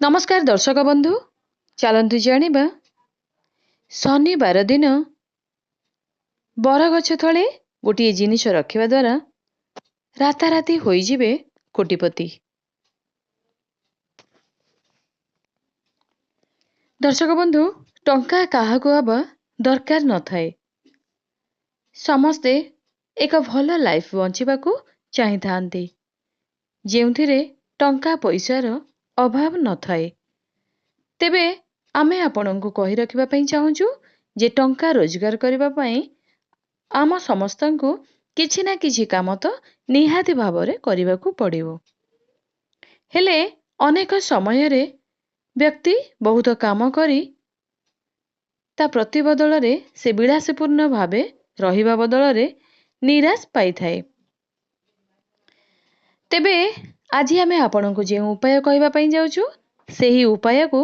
नमस्कार दर्शक बंधु, चलतु जानिबा शनिवार दिन बरगछ तले गोटे जिनिस रखिबा द्वारा राताराति होइजिबे कोटिपति। दर्शक बंधु, टंका काहाको आबा दरकार न थाए। समस्ते एक भल लाइफ बंचिबाकू चाहिथांती, जेउथिरे टंका पैसार अभाव न थाए। तेबे आमे आपणଙ୍କୁ कहि रखिबा पई चाहूछु जे टंका रोजगार करिबा पई आम समस्तଙ୍କୁ किछि ना किछि काम तो निहाती भावरे करिबाकू पड़िबो। हेले अनेक समयरे व्यक्ति बहुत काम करी ता प्रतिबदलरे से विलासपूर्ण भावे रहिबा बदलरे निराश पाई थाए। तेबे आज आमे आपणଙ୍କୁ जे उपाय कहबा पई जाउछु सेही उपाय को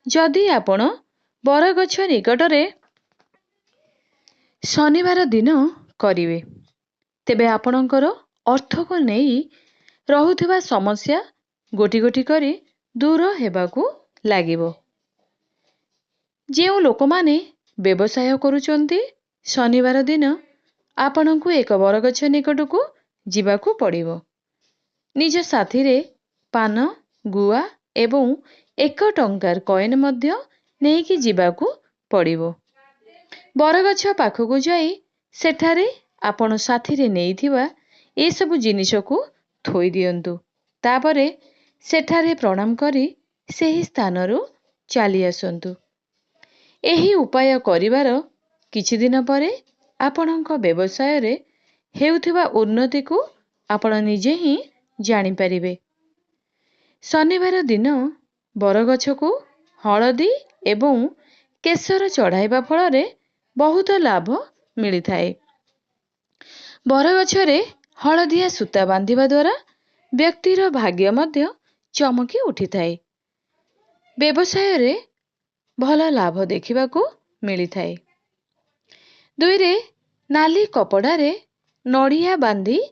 जदि आपण बरगछ निकटरे शनिवार दिन करिवे तेबे आपणकर अर्थ को नेई रहुथिबा समस्या गोटी गोटी करी दूर हेबाकू लागिबो। जेउ लोकमाने व्यवसाय करूचंती शनिवार दिन आपणଙ୍କୁ एक बरगछ निकटकू जिबाकू पड़िबो। निज साथीरे पान गुआ एवं 1 टंकार कॉइन मध्य नेकी जिबाकू पड़िबो। बरगछ पाखकू जाई सेठारे आपण साथीरे नेइथिबा ए सब जिनिसकू थोई दियंतु। तापरे सेठारे प्रणाम करी सेही स्थानरू चली आसंतु। एही उपाय करिवार किछि दिन परे आपणଙ୍କ व्यवसाय रे हेउथिबा उन्नति को आपण निजे ही जानि परिबे। शनिवार दिन बरगछ को हळदी एवं केसर चढ़ाइबा फଳରେ बहुत लाभ मिली थाए। बरगछरे हळदिया सूता बांधिबा द्वारा व्यक्तिर भाग्य मध्य चमकी उठी थाए। व्यवसाय रे भल लाभ देखिबाकू मिली थाए। दुईरे नाली कपड़ारे नड़िया बांधी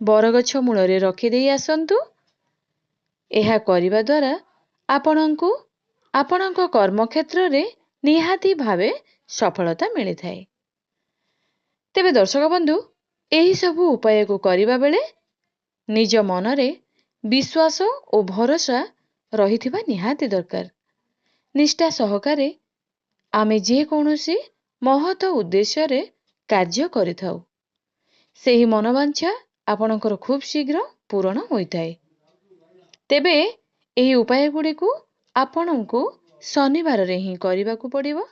बरगछ मूलरे रखी देई आसंतु। एहा करिबा द्वारा आपणଙ୍କୁ आपणଙ୍କ कर्म क्षेत्र रे निहाती भावे सफलता मिली थाए। तेबे दर्शक बंधु, एही सब उपाय को करिबा बेले निज मनरे विश्वास और भरोसा रहिथिबा निहाती दरकार। निष्ठा सहकारे आमे जे कोनोसी महत उद्देश्य रे कार्य करिथाउ सेही मनोवांछा आपणकर खूब शीघ्र पूर्ण होइताए। तेबे एही उपाय गुडी को आपणଙ୍କୁ शनिवार रे ही करिबाकू पड़िबो।